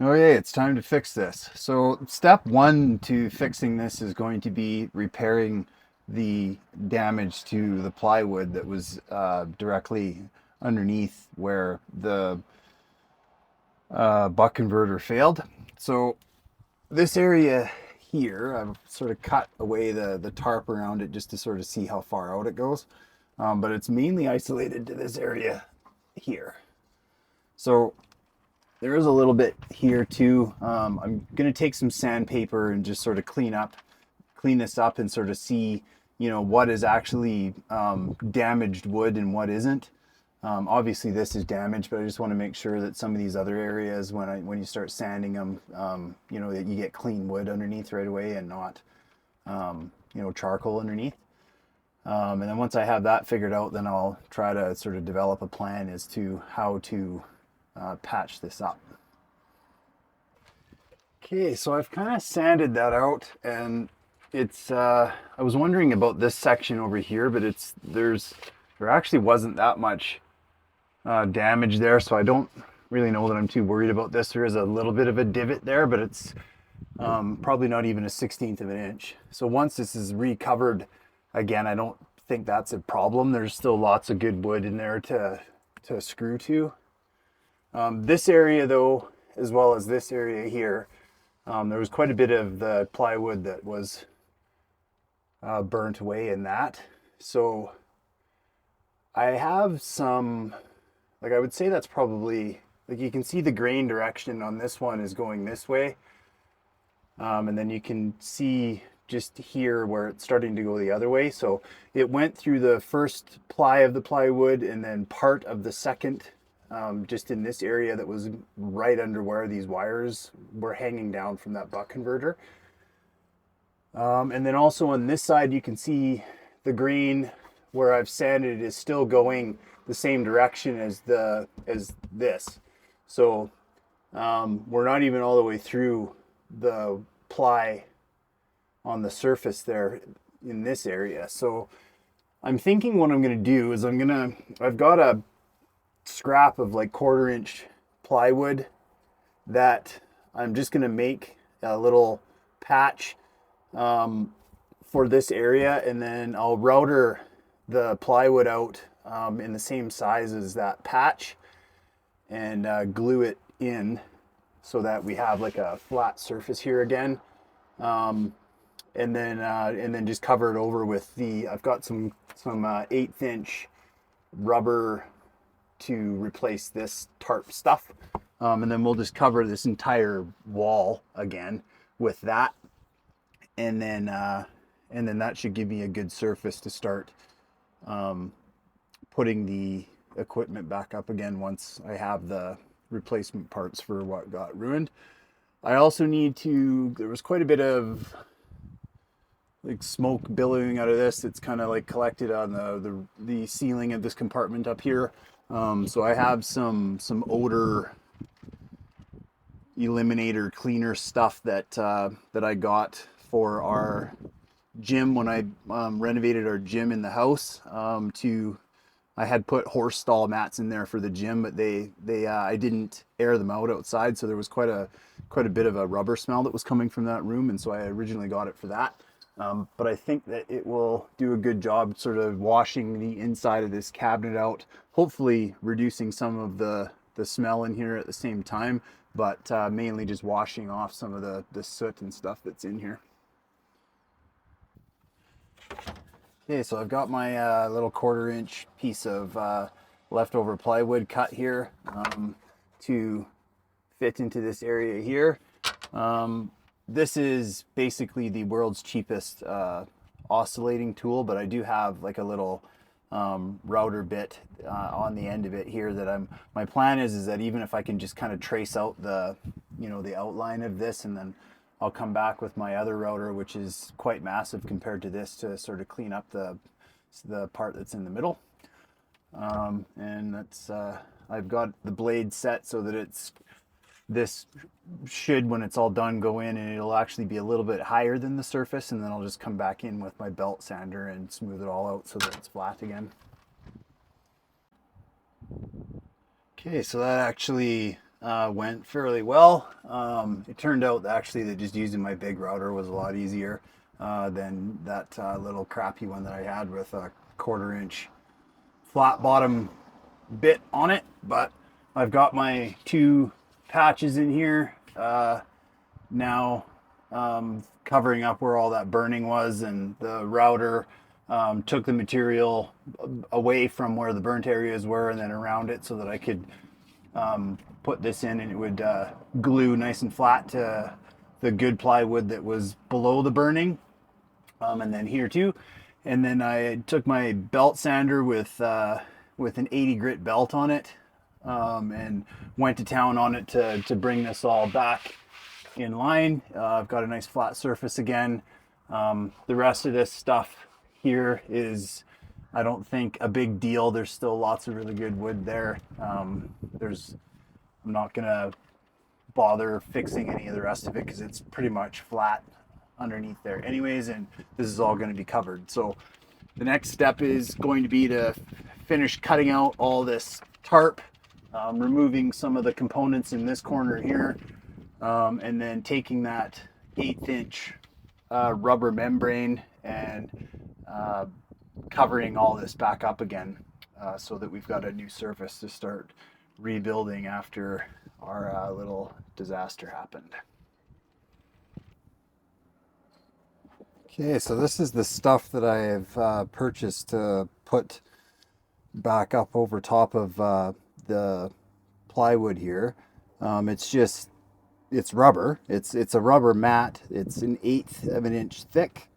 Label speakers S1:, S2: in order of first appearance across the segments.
S1: Okay, it's time to fix this. So step one to fixing this is going to be repairing the damage to the plywood that was directly underneath where the buck converter failed. So this area here, I've sort of cut away the tarp around it just to sort of see how far out it goes. But it's mainly isolated to this area here. So there is a little bit here too. I'm gonna take some sandpaper and just sort of clean this up and sort of see, what is actually damaged wood and what isn't. Obviously this is damaged, but I just want to make sure that some of these other areas, when you start sanding them, that you get clean wood underneath right away and not, charcoal underneath. And then once I have that figured out, then I'll try to sort of develop a plan as to how to patch this up. Okay, so I've kind of sanded that out, and it's I was wondering about this section over here, but there actually wasn't that much damage there, so I don't really know that I'm too worried about this. There is a little bit of a divot there, but it's probably not even a 16th of an inch. So once this is recovered again, I don't think that's a problem. There's still lots of good wood in there to screw to. This area though, as well as this area here, there was quite a bit of the plywood that was burnt away in that. So I have some, I would say that's probably, you can see the grain direction on this one is going this way. And then you can see just here where it's starting to go the other way. So it went through the first ply of the plywood and then part of the second, just in this area that was right under where these wires were hanging down from that buck converter. And then also on this side, you can see the grain where I've sanded is still going the same direction as this. So we're not even all the way through the ply on the surface there in this area. So I'm thinking what I'm going to do is I've got a scrap of like 1/4 inch plywood that I'm just going to make a little patch for this area, and then I'll router the plywood out in the same size as that patch and glue it in so that we have like a flat surface here again. And then just cover it over with I've got some 1/8 inch rubber to replace this tarp stuff. And then we'll just cover this entire wall again with that. And then that should give me a good surface to start putting the equipment back up again once I have the replacement parts for what got ruined. I also there was quite a bit of like smoke billowing out of this. It's kind of like collected on the ceiling of this compartment up here. So I have some odor eliminator cleaner stuff that I got for our gym when I renovated our gym in the house. I had put horse stall mats in there for the gym, but I didn't air them out outside, so there was quite a bit of a rubber smell that was coming from that room, and so I originally got it for that. But I think that it will do a good job sort of washing the inside of this cabinet out, hopefully reducing some of the smell in here at the same time, but mainly just washing off some of the soot and stuff that's in here. Okay, so I've got my little 1/4 inch piece of leftover plywood cut here to fit into this area here. This is basically the world's cheapest oscillating tool, but I do have like a little router bit on the end of it here that my plan is that even if I can just kind of trace out the outline of this, and then I'll come back with my other router, which is quite massive compared to this, to sort of clean up the part that's in the middle. And that's I've got the blade set so that this should, when it's all done, go in and it'll actually be a little bit higher than the surface, and then I'll just come back in with my belt sander and smooth it all out so that it's flat again. Okay, so that actually went fairly well. It turned out actually that just using my big router was a lot easier than that little crappy one that I had with a 1/4 inch flat bottom bit on it. But I've got my 2 patches in here now, covering up where all that burning was, and the router took the material away from where the burnt areas were and then around it so that I could put this in and it would glue nice and flat to the good plywood that was below the burning, and then here too. And then I took my belt sander with an 80 grit belt on it, and went to town on it to bring this all back in line. I've got a nice flat surface again. The rest of this stuff here is, I don't think, a big deal. There's still lots of really good wood there. I'm not gonna bother fixing any of the rest of it because it's pretty much flat underneath there anyways, and this is all going to be covered. So the next step is going to be to finish cutting out all this tarp, removing some of the components in this corner here, and then taking that 1/8 inch rubber membrane and covering all this back up again, so that we've got a new surface to start rebuilding after our little disaster happened. Okay, so this is the stuff that I have purchased to put back up over top of the plywood here. It's rubber. It's a rubber mat. It's an 1/8 of an inch thick,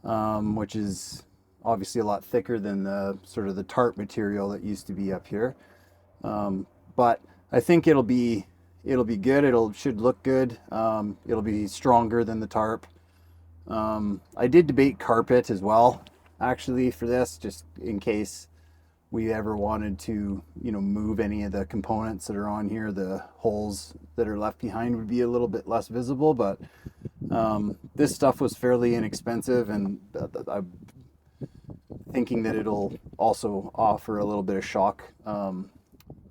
S1: which is obviously a lot thicker than the sort of the tarp material that used to be up here. But I think it'll be good. Should look good. It'll be stronger than the tarp. I did debate carpet as well, actually, for this, just in case we ever wanted to, move any of the components that are on here. The holes that are left behind would be a little bit less visible, but this stuff was fairly inexpensive, and I'm thinking that it'll also offer a little bit of shock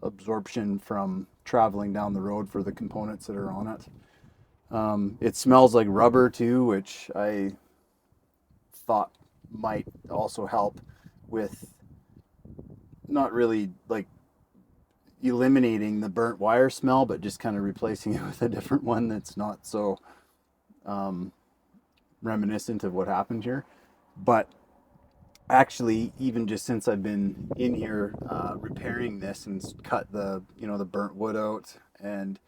S1: absorption from traveling down the road for the components that are on it. It smells like rubber too, which I thought might also help with not really like eliminating the burnt wire smell, but just kind of replacing it with a different one that's not so reminiscent of what happened here. But actually, even just since I've been in here repairing this and cut the burnt wood out and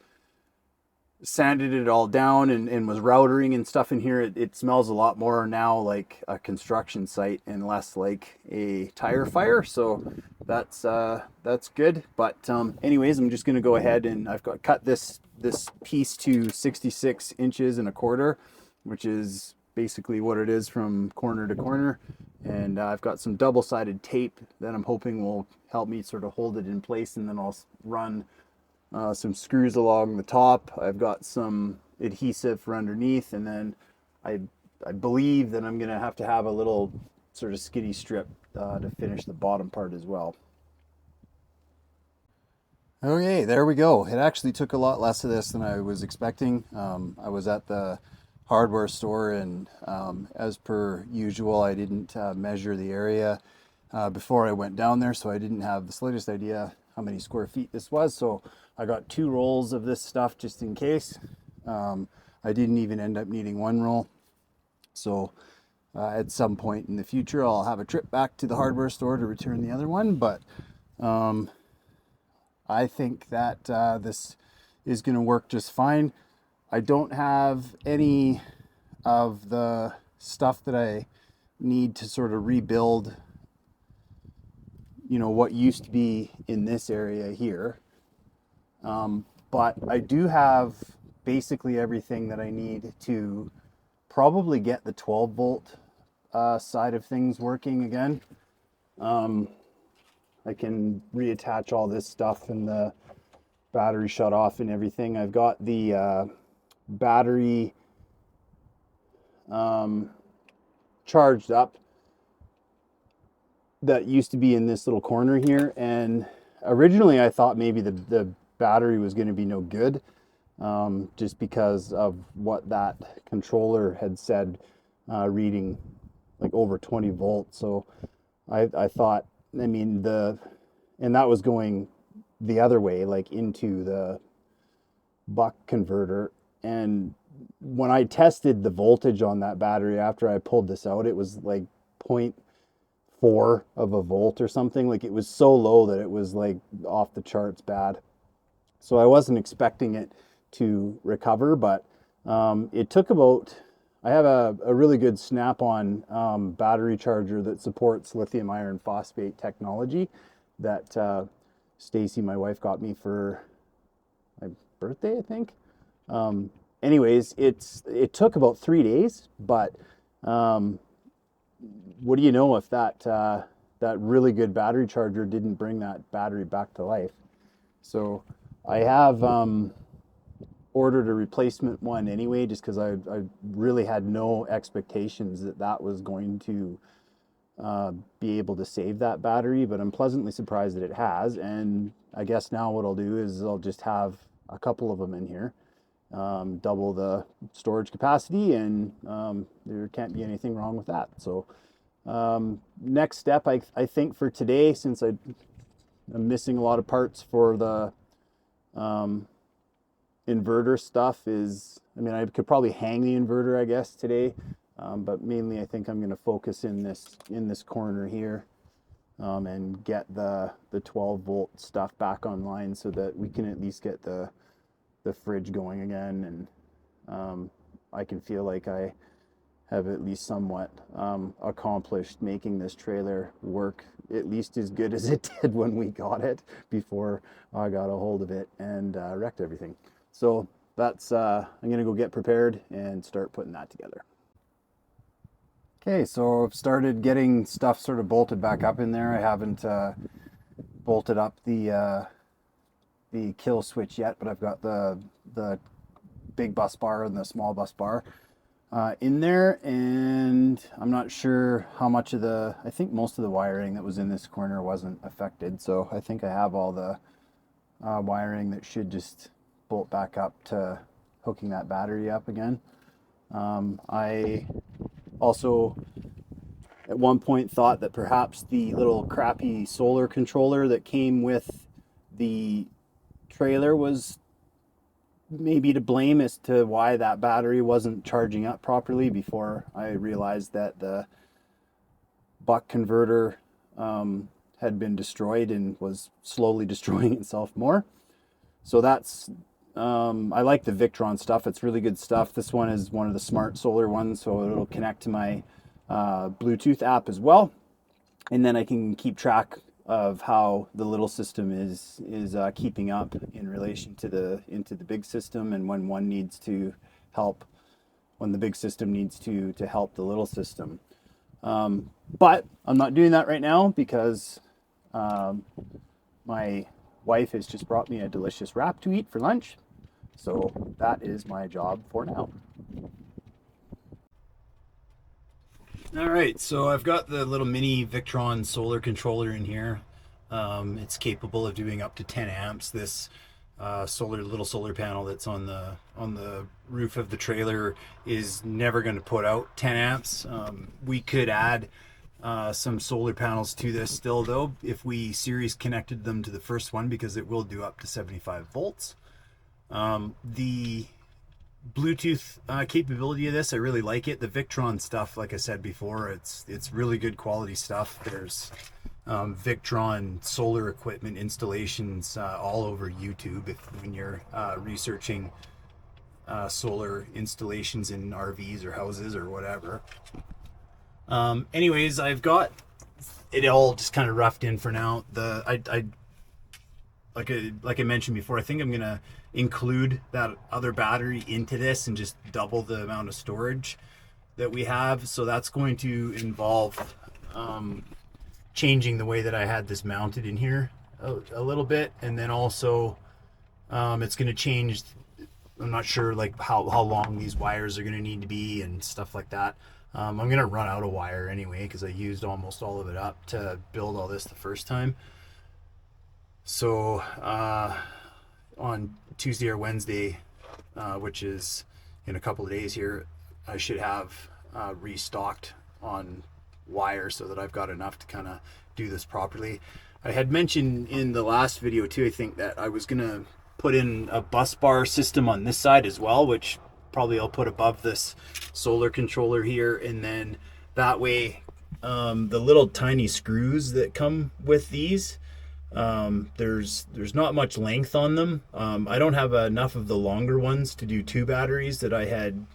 S1: sanded it all down and was routering and stuff in here, it smells a lot more now like a construction site and less like a tire fire. So that's good. But anyways, I'm just gonna go ahead and I've cut this piece to 66 inches and a quarter, which is basically what it is from corner to corner. And I've got some double-sided tape that I'm hoping will help me sort of hold it in place, and then I'll run some screws along the top. I've got some adhesive for underneath, and then I believe that I'm gonna have to have a little sort of skiddy strip to finish the bottom part as well. Okay, there we go. It actually took a lot less of this than I was expecting. I was at the hardware store, and as per usual, I didn't measure the area before I went down there, so I didn't have the slightest idea how many square feet this was. So I got 2 rolls of this stuff just in case. I didn't even end up needing 1 roll. So at some point in the future, I'll have a trip back to the hardware store to return the other one. But I think that this is going to work just fine. I don't have any of the stuff that I need to sort of rebuild, what used to be in this area here. But I do have basically everything that I need to probably get the 12 volt side of things working again. I can reattach all this stuff and the battery shut off and everything. I've got the battery charged up that used to be in this little corner here, and originally I thought maybe the battery was going to be no good, just because of what that controller had said, reading like over 20 volts. So I thought, I mean, and that was going the other way, like into the buck converter. And when I tested the voltage on that battery after I pulled this out, it was like 0.4 of a volt or something. Like, it was so low that it was like off the charts bad. So I wasn't expecting it to recover, but it took about, I have a really good snap-on battery charger that supports lithium iron phosphate technology that Stacy, my wife, got me for my birthday, I think. Anyways, it took about 3 days, but what do you know if that really good battery charger didn't bring that battery back to life? So I have ordered a replacement one anyway, just because I really had no expectations that was going to be able to save that battery, but I'm pleasantly surprised that it has. And I guess now what I'll do is I'll just have a couple of them in here, double the storage capacity, and there can't be anything wrong with that. So next step, I think for today, since I'm missing a lot of parts for the inverter stuff, is, I mean, I could probably hang the inverter, I guess, today, but mainly I think I'm going to focus in this corner here, and get the 12 volt stuff back online so that we can at least get the fridge going again, and I can feel like I have at least somewhat accomplished making this trailer work at least as good as it did when we got it, before I got a hold of it and wrecked everything. So that's, I'm gonna go get prepared and start putting that together. Okay, so I've started getting stuff sort of bolted back up in there. I haven't bolted up the kill switch yet, but I've got the big bus bar and the small bus bar in there, and I'm not sure how much of I think most of the wiring that was in this corner wasn't affected, so I think I have all the wiring that should just bolt back up to hooking that battery up again. I also at one point thought that perhaps the little crappy solar controller that came with the trailer was maybe to blame as to why that battery wasn't charging up properly, before I realized that the buck converter had been destroyed and was slowly destroying itself more. So that's, I like the Victron stuff. It's really good stuff. This one is one of the smart solar ones, so it'll connect to my Bluetooth app as well. And then I can keep track of how the little system is keeping up in relation to into the big system, and when one needs to help, when the big system needs to help the little system. But I'm not doing that right now because my wife has just brought me a delicious wrap to eat for lunch. So that is my job for now. All right, so I've got the little mini Victron solar controller in here. It's capable of doing up to 10 amps. This little solar panel that's on the roof of the trailer is never going to put out 10 amps. We could add some solar panels to this still, though, if we series connected them to the first one, because it will do up to 75 volts. The Bluetooth capability of this, I really like it. The Victron stuff, like I said before, it's really good quality stuff. There's Victron solar equipment installations all over YouTube when you're researching solar installations in RVs or houses or whatever. Anyways, I've got it all just kind of roughed in for now. Like I mentioned before, I think I'm gonna include that other battery into this and just double the amount of storage that we have. So that's going to involve changing the way that I had this mounted in here a little bit, and then also it's going to change. I'm not sure like how long these wires are going to need to be and stuff like that. I'm going to run out of wire anyway because I used almost all of it up to build all this the first time. So on Tuesday or Wednesday, which is in a couple of days here, I should have restocked on wire so that I've got enough to kind of do this properly. I had mentioned in the last video too, I think, that I was gonna put in a bus bar system on this side as well, which probably I'll put above this solar controller here, and then that way the little tiny screws that come with these, there's not much length on them. I don't have enough of the longer ones to do 2 batteries that I had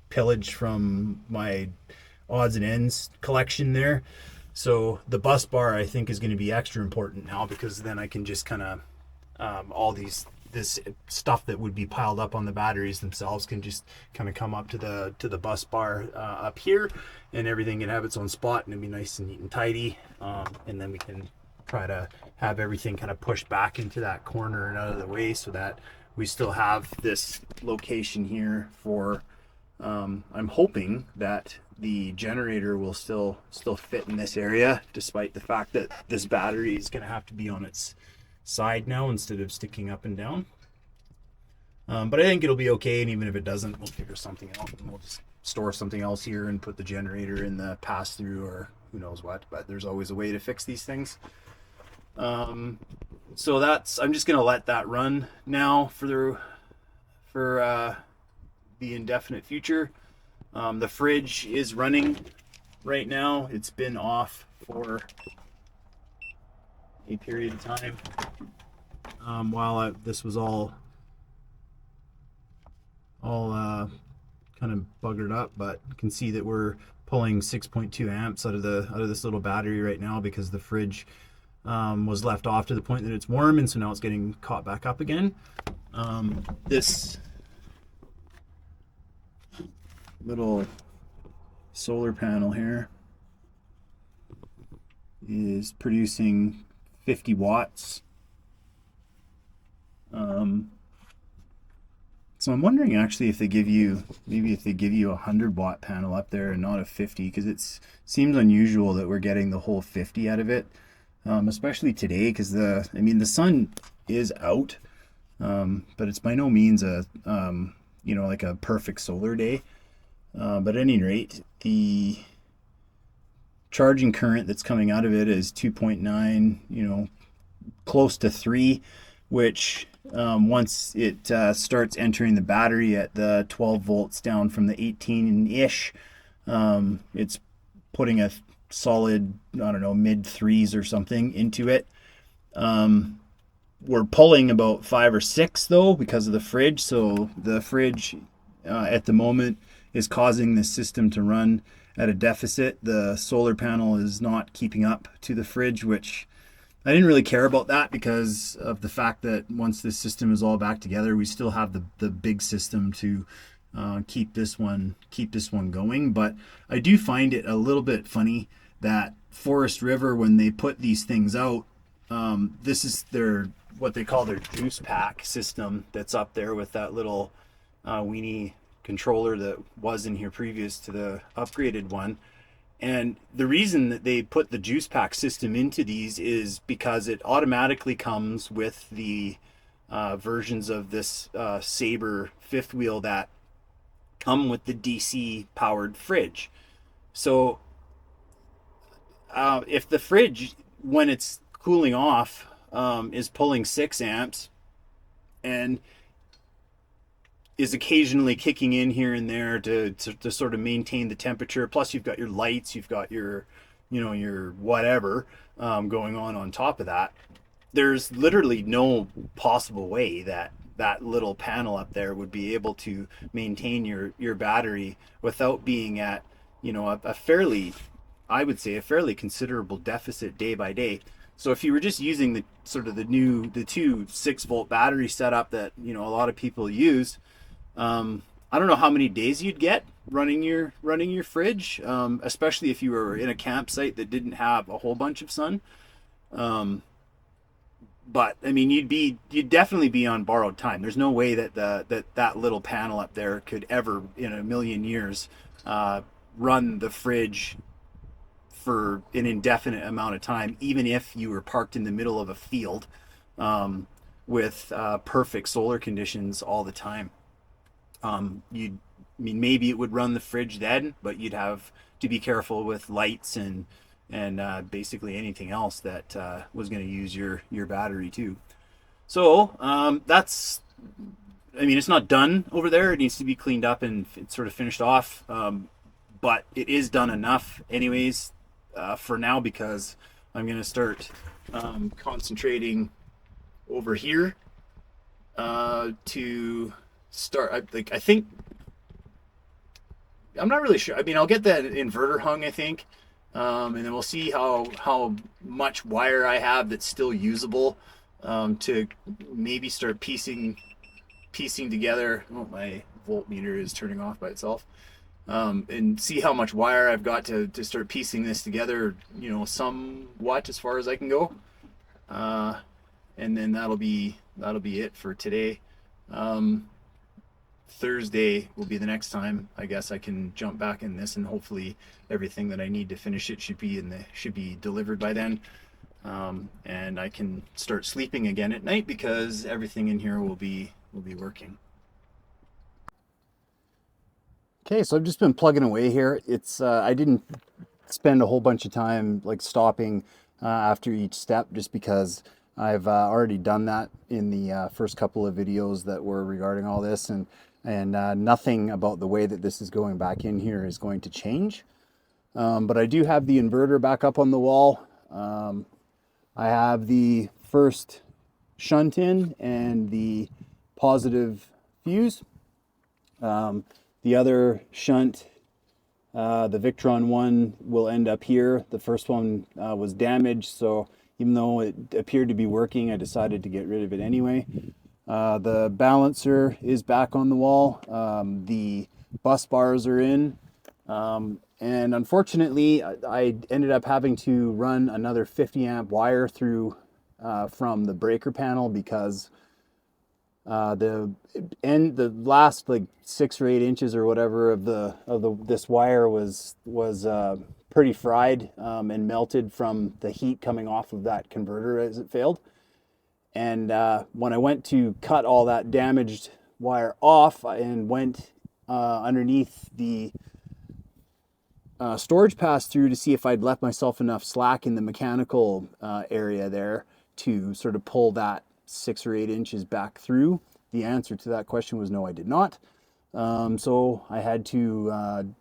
S1: pillaged from my odds and ends collection there. So the bus bar, I think, is going to be extra important now, because then I can just kind of this stuff that would be piled up on the batteries themselves can just kind of come up to the bus bar up here, and everything can have its own spot, and it'll be nice and neat and tidy. And then we can try to have everything kind of pushed back into that corner and out of the way, so that we still have this location here for I'm hoping that the generator will still fit in this area, despite the fact that this battery is going to have to be on its side now instead of sticking up and down. But I think it'll be okay, and even if it doesn't, we'll figure something out, and we'll just store something else here and put the generator in the pass-through, or who knows what. But there's always a way to fix these things. So I'm just gonna let that run now for the indefinite future. The fridge is running right now. It's been off for a period of time while this was all kind of buggered up, but you can see that we're pulling 6.2 amps out of this little battery right now, because the fridge was left off to the point that it's warm, and so now it's getting caught back up again. This little solar panel here is producing 50 watts. So I'm wondering actually if they give you a 100-watt panel up there and not a 50, because it seems unusual that we're getting the whole 50 out of it, especially today, because the sun is out, but it's by no means a like a perfect solar day. But at any rate, the charging current that's coming out of it is 2.9, close to 3, which once it starts entering the battery at the 12 volts down from the 18-ish, it's putting a solid, I don't know, mid 3s or something into it. We're pulling about 5 or 6 though, because of the fridge. So the fridge at the moment is causing the system to run at a deficit. The solar panel is not keeping up to the fridge, which I didn't really care about that, because of the fact that once this system is all back together, we still have the big system to keep this one going. But I do find it a little bit funny that Forest River, when they put these things out, this is what they call their juice pack system that's up there with that little weenie controller that was in here previous to the upgraded one. And the reason that they put the juice pack system into these is because it automatically comes with the versions of this Sabre fifth wheel that come with the DC powered fridge. So if the fridge, when it's cooling off, is pulling 6 amps and is occasionally kicking in here and there to sort of maintain the temperature. Plus you've got your lights, you've got your whatever going on top of that. There's literally no possible way that little panel up there would be able to maintain your battery without being at, a fairly considerable deficit day by day. So if you were just using the two 6-volt battery setup that, a lot of people use, I don't know how many days you'd get running your fridge, especially if you were in a campsite that didn't have a whole bunch of sun. But I mean, you'd definitely be on borrowed time. There's no way that that little panel up there could ever in a million years run the fridge for an indefinite amount of time, even if you were parked in the middle of a field. with perfect solar conditions all the time. You'd, I mean, maybe it would run the fridge then, but you'd have to be careful with lights and basically anything else that was going to use your battery too. So that's, I mean, it's not done over there. It needs to be cleaned up and it's sort of finished off. But it is done enough, anyways, for now, because I'm going to start concentrating over here to start. I think I'm not really sure. I mean, I'll get that inverter hung, I think, and then we'll see how much wire I have that's still usable to maybe start piecing together. Oh, my voltmeter is turning off by itself. And see how much wire I've got to start piecing this together, you know, somewhat as far as I can go. And then that'll be it for today. Thursday will be the next time I guess I can jump back in this, and hopefully everything that I need to finish it should be delivered by then. And I can start sleeping again at night because everything in here will be working. Okay, so I've just been plugging away here. It's I didn't spend a whole bunch of time like stopping after each step, just because I've already done that in the first couple of videos that were regarding all this, and nothing about the way that this is going back in here is going to change. But I do have the inverter back up on the wall. I have the first shunt in and the positive fuse. The other shunt, the Victron one, will end up here. The first one was damaged, so even though it appeared to be working, I decided to get rid of it anyway. The balancer is back on the wall. The bus bars are in. And unfortunately, I ended up having to run another 50 amp wire through from the breaker panel, because the last like 6 or 8 inches or whatever of this wire was pretty fried and melted from the heat coming off of that converter as it failed. And when I went to cut all that damaged wire off and went underneath the storage pass-through to see if I'd left myself enough slack in the mechanical area there to sort of pull that 6 or 8 inches back through, the answer to that question was no, I did not. So I had to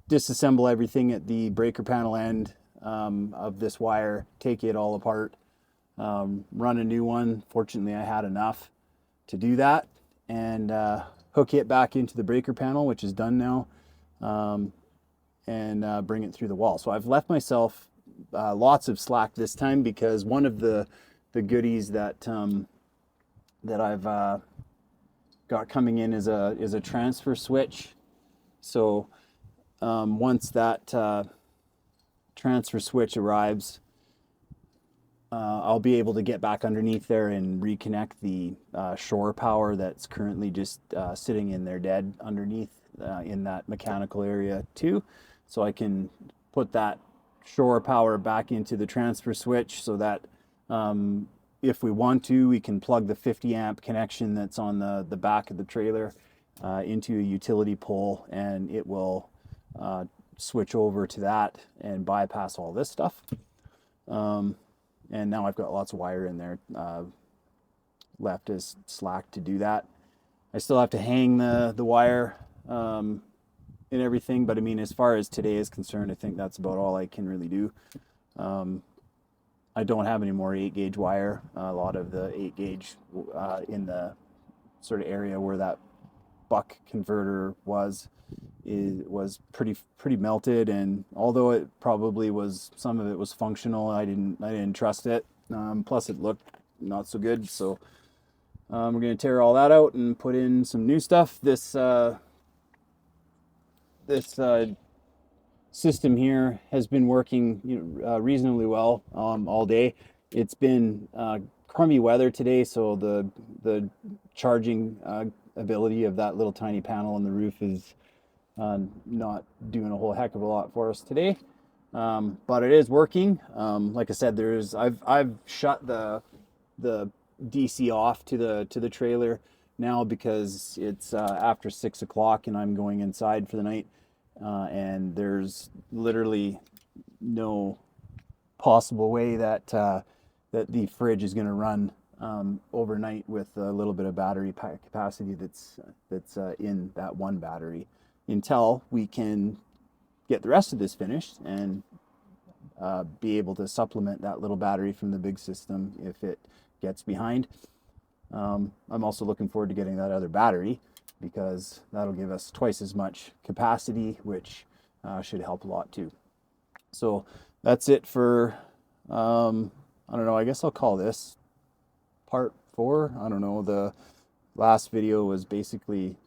S1: disassemble everything at the breaker panel end of this wire, take it all apart, run a new one. Fortunately, I had enough to do that, and hook it back into the breaker panel, which is done now, and bring it through the wall. So I've left myself lots of slack this time, because one of the goodies that I've got coming in is a transfer switch. So once that transfer switch arrives, I'll be able to get back underneath there and reconnect the shore power that's currently just sitting in there dead underneath in that mechanical area too. So I can put that shore power back into the transfer switch, so that if we want to, we can plug the 50 amp connection that's on the back of the trailer into a utility pole, and it will switch over to that and bypass all this stuff. And now I've got lots of wire in there left as slack to do that. I still have to hang the wire and everything, but I mean, as far as today is concerned, I think that's about all I can really do. I don't have any more 8-gauge wire. A lot of the 8-gauge in the sort of area where that buck converter was pretty melted, and although it probably was, some of it was functional, I didn't trust it. Plus it looked not so good, so we're going to tear all that out and put in some new stuff. This system here has been working reasonably well all day. It's been crummy weather today, so the charging ability of that little tiny panel on the roof is not doing a whole heck of a lot for us today, but it is working. Like I said, I've shut the DC off to the trailer now because it's after 6 o'clock and I'm going inside for the night, and there's literally no possible way that that the fridge is going to run overnight with a little bit of battery capacity that's in that one battery until we can get the rest of this finished and be able to supplement that little battery from the big system if it gets behind. I'm also looking forward to getting that other battery because that'll give us twice as much capacity, which should help a lot too. So that's it for, I don't know, I guess I'll call this part 4. I don't know, the last video was basically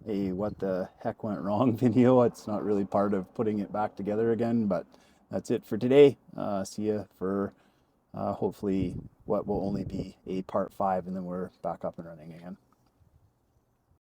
S1: a what the heck went wrong video. It's not really part of putting it back together again, but that's it for today. See you for hopefully what will only be a part 5, and then we're back up and running again.